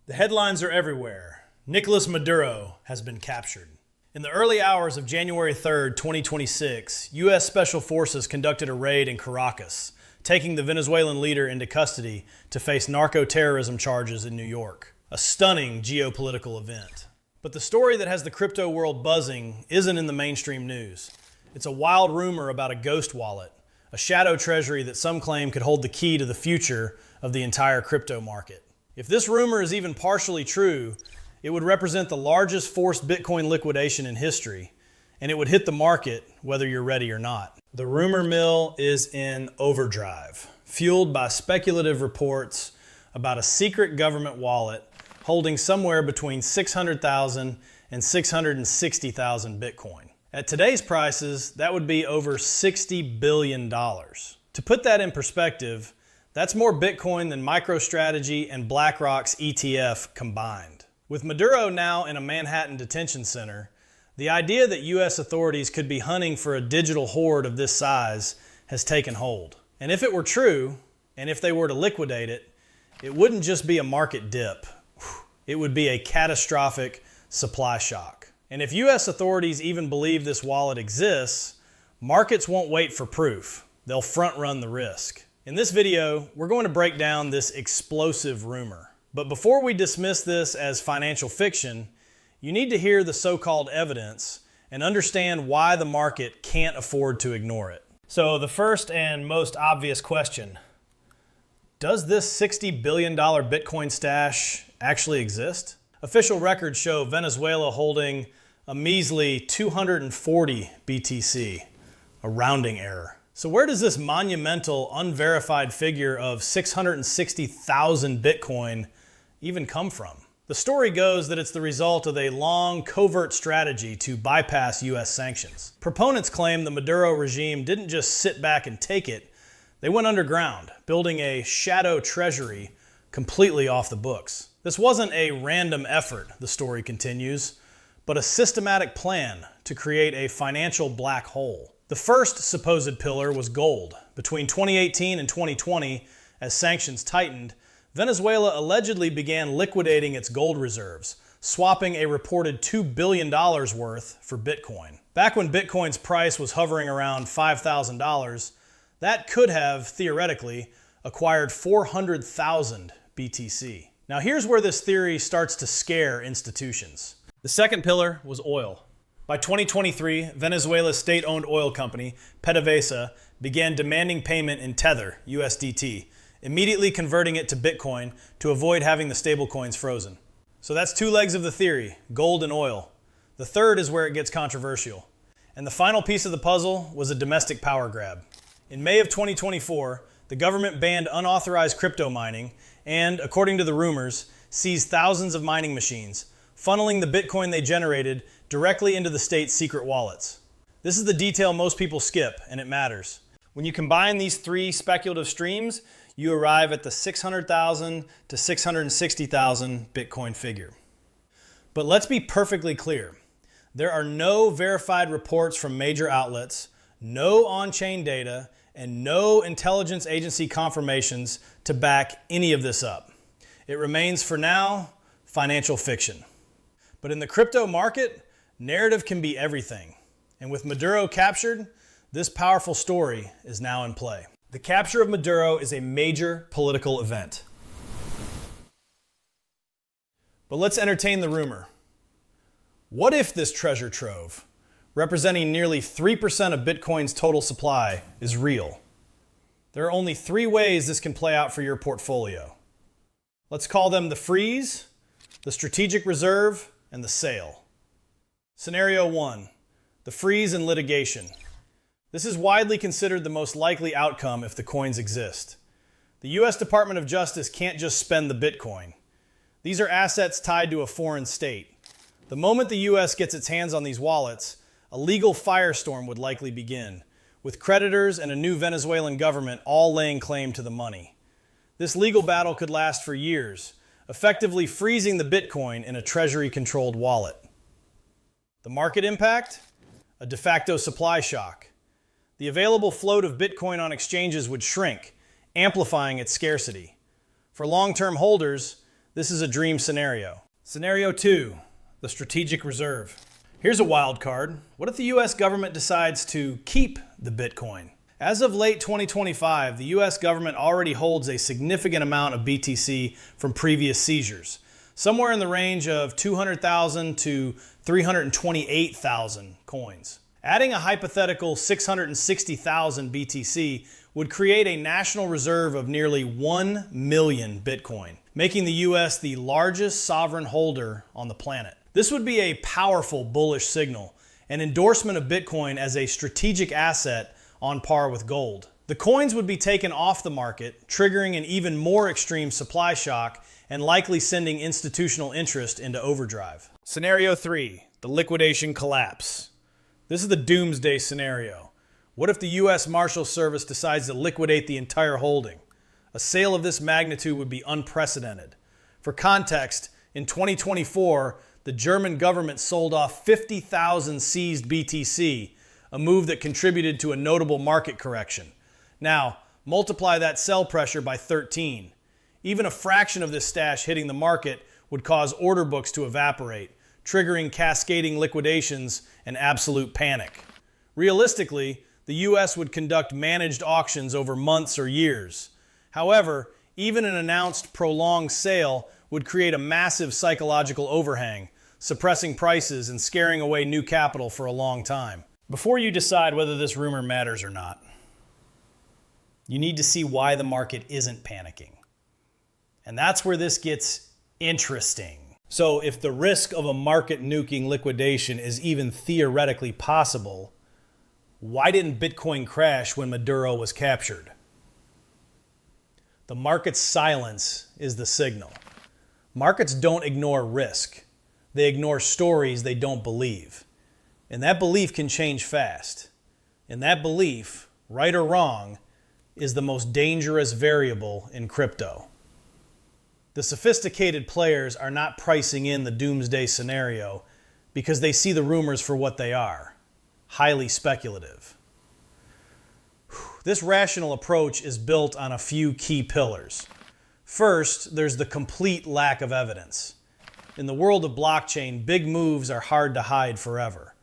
The headlines are everywhere. Nicolás Maduro has been captured. In the early hours of January 3rd, 2026, U.S. Special Forces conducted a raid in Caracas, taking the Venezuelan leader into custody to face narco-terrorism charges in New York. A stunning geopolitical event. But the story that has the crypto world buzzing isn't in the mainstream news. It's a wild rumor about a ghost wallet, a shadow treasury that some claim could hold the key to the future of the entire crypto market. If this rumor is even partially true, it would represent the largest forced Bitcoin liquidation in history, and it would hit the market whether you're ready or not. The rumor mill is in overdrive, fueled by speculative reports about a secret government wallet holding somewhere between 600,000 and 660,000 Bitcoin. At today's prices, that would be over $60 billion. To put that in perspective, that's more Bitcoin than MicroStrategy and BlackRock's ETF combined. With Maduro now in a Manhattan detention center, the idea that U.S. authorities could be hunting for a digital hoard of this size has taken hold. And if it were true, and if they were to liquidate it, it wouldn't just be a market dip. It would be a catastrophic supply shock. And if U.S. authorities even believe this wallet exists, markets won't wait for proof. They'll front-run the risk. In this video, we're going to break down this explosive rumor. But before we dismiss this as financial fiction, you need to hear the so-called evidence and understand why the market can't afford to ignore it. So the first and most obvious question, does this $60 billion Bitcoin stash actually exist? Official records show Venezuela holding a measly 240 BTC, a rounding error. So where does this monumental, unverified figure of 660,000 Bitcoin even come from? The story goes that it's the result of a long, covert strategy to bypass U.S. sanctions. Proponents claim the Maduro regime didn't just sit back and take it. They went underground, building a shadow treasury completely off the books. This wasn't a random effort, the story continues, but a systematic plan to create a financial black hole. The first supposed pillar was gold. Between 2018 and 2020, as sanctions tightened, Venezuela allegedly began liquidating its gold reserves, swapping a reported $2 billion worth for Bitcoin. Back when Bitcoin's price was hovering around $5,000, that could have, theoretically, acquired 400,000 BTC. Now here's where this theory starts to scare institutions. The second pillar was oil. By 2023, Venezuela's state-owned oil company, PDVSA, began demanding payment in Tether, USDT, immediately converting it to Bitcoin to avoid having the stablecoins frozen. So that's two legs of the theory, gold and oil. The third is where it gets controversial. And the final piece of the puzzle was a domestic power grab. In May of 2024, the government banned unauthorized crypto mining and, according to the rumors, seized thousands of mining machines, funneling the Bitcoin they generated directly into the state's secret wallets. This is the detail most people skip, and it matters. When you combine these three speculative streams, you arrive at the 600,000 to 660,000 Bitcoin figure. But let's be perfectly clear. There are no verified reports from major outlets, no on-chain data, and no intelligence agency confirmations to back any of this up. It remains, for now, financial fiction. But in the crypto market, narrative can be everything. And with Maduro captured, this powerful story is now in play. The capture of Maduro is a major political event. But let's entertain the rumor. What if this treasure trove, representing nearly 3% of Bitcoin's total supply, is real? There are only three ways this can play out for your portfolio. Let's call them the freeze, the strategic reserve, and the sale. Scenario 1, the freeze and litigation. This is widely considered the most likely outcome if the coins exist. The U.S. Department of Justice can't just spend the Bitcoin. These are assets tied to a foreign state. The moment the U.S. gets its hands on these wallets, a legal firestorm would likely begin, with creditors and a new Venezuelan government all laying claim to the money. This legal battle could last for years, effectively freezing the Bitcoin in a Treasury-controlled wallet. The market impact? A de facto supply shock. The available float of Bitcoin on exchanges would shrink, amplifying its scarcity. For long-term holders, This is a dream scenario. Scenario 2, the strategic reserve. Here's a wild card. What if the US government decides to keep the Bitcoin? As of late 2025, the US government already holds a significant amount of BTC from previous seizures, somewhere in the range of 200,000 to 328,000 coins. Adding a hypothetical 660,000 BTC would create a national reserve of nearly 1 million Bitcoin, making the US the largest sovereign holder on the planet. This would be a powerful bullish signal, an endorsement of Bitcoin as a strategic asset on par with gold. The coins would be taken off the market, triggering an even more extreme supply shock and likely sending institutional interest into overdrive. Scenario 3, the liquidation collapse. This is the doomsday scenario. What if the U.S. Marshal Service decides to liquidate the entire holding? A sale of this magnitude would be unprecedented. For context, in 2024, the German government sold off 50,000 seized BTC, a move that contributed to a notable market correction. Now, multiply that sell pressure by 13. Even a fraction of this stash hitting the market would cause order books to evaporate, triggering cascading liquidations and absolute panic. Realistically, the U.S. would conduct managed auctions over months or years. However, even an announced prolonged sale would create a massive psychological overhang, suppressing prices and scaring away new capital for a long time. Before you decide whether this rumor matters or not, you need to see why the market isn't panicking. And that's where this gets interesting. So if the risk of a market nuking liquidation is even theoretically possible, why didn't Bitcoin crash when Maduro was captured? The market's silence is the signal. Markets don't ignore risk. They ignore stories they don't believe. And that belief can change fast. And that belief, right or wrong, is the most dangerous variable in crypto. The sophisticated players are not pricing in the doomsday scenario because they see the rumors for what they are, highly speculative. This rational approach is built on a few key pillars. First, there's the complete lack of evidence. In the world of blockchain, big moves are hard to hide forever.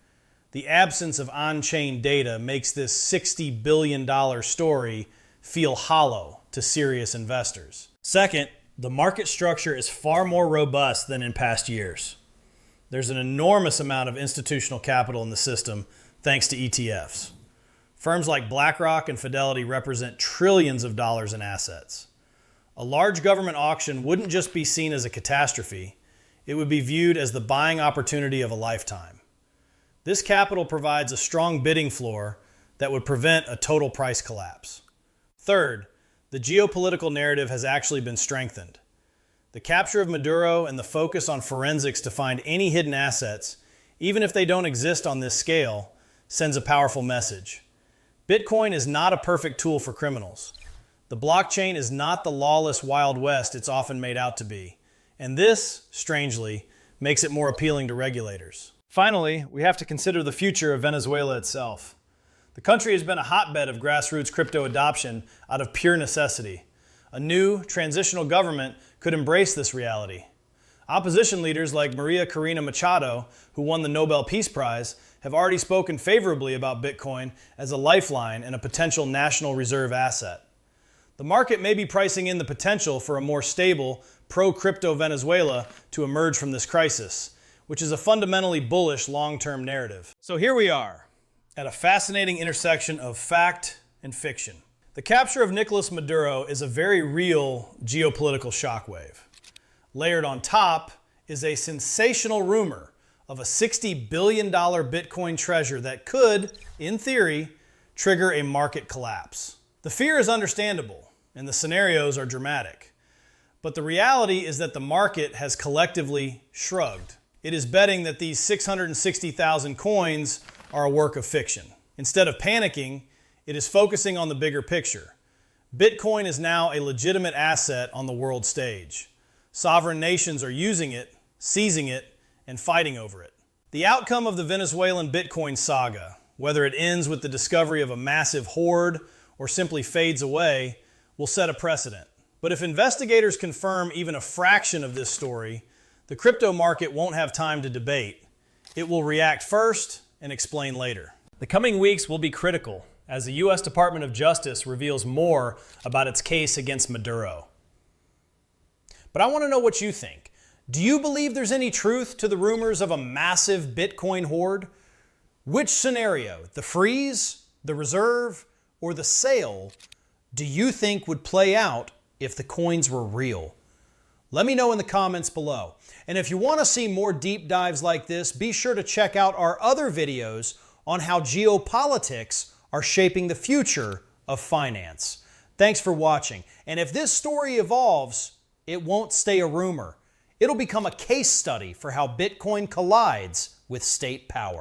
The absence of on-chain data makes this $60 billion story feel hollow to serious investors. Second, the market structure is far more robust than in past years. There's an enormous amount of institutional capital in the system thanks to ETFs. Firms like BlackRock and Fidelity represent trillions of dollars in assets. A large government auction wouldn't just be seen as a catastrophe, it would be viewed as the buying opportunity of a lifetime. This capital provides a strong bidding floor that would prevent a total price collapse. Third, the geopolitical narrative has actually been strengthened. The capture of Maduro and the focus on forensics to find any hidden assets, even if they don't exist on this scale, sends a powerful message. Bitcoin is not a perfect tool for criminals. The blockchain is not the lawless Wild West it's often made out to be. And this, strangely, makes it more appealing to regulators. Finally, we have to consider the future of Venezuela itself. The country has been a hotbed of grassroots crypto adoption out of pure necessity. A new, transitional government could embrace this reality. Opposition leaders like Maria Corina Machado, who won the Nobel Peace Prize, have already spoken favorably about Bitcoin as a lifeline and a potential national reserve asset. The market may be pricing in the potential for a more stable, pro-crypto Venezuela to emerge from this crisis, which is a fundamentally bullish long-term narrative. So here we are, at a fascinating intersection of fact and fiction. The capture of Nicolás Maduro is a very real geopolitical shockwave. Layered on top is a sensational rumor of a $60 billion Bitcoin treasure that could, in theory, trigger a market collapse. The fear is understandable, and the scenarios are dramatic. But the reality is that the market has collectively shrugged. It is betting that these 660,000 coins are a work of fiction. Instead of panicking, it is focusing on the bigger picture. Bitcoin is now a legitimate asset on the world stage. Sovereign nations are using it, seizing it, and fighting over it. The outcome of the Venezuelan Bitcoin saga, whether it ends with the discovery of a massive hoard or simply fades away, will set a precedent. But if investigators confirm even a fraction of this story, the crypto market won't have time to debate. It will react first and explain later. The coming weeks will be critical as the U.S. Department of Justice reveals more about its case against Maduro. But I want to know what you think. Do you believe there's any truth to the rumors of a massive Bitcoin hoard? Which scenario, the freeze, the reserve, or the sale, do you think would play out if the coins were real? Let me know in the comments below. And if you want to see more deep dives like this, be sure to check out our other videos on how geopolitics are shaping the future of finance. Thanks for watching. And if this story evolves, it won't stay a rumor. It'll become a case study for how Bitcoin collides with state power.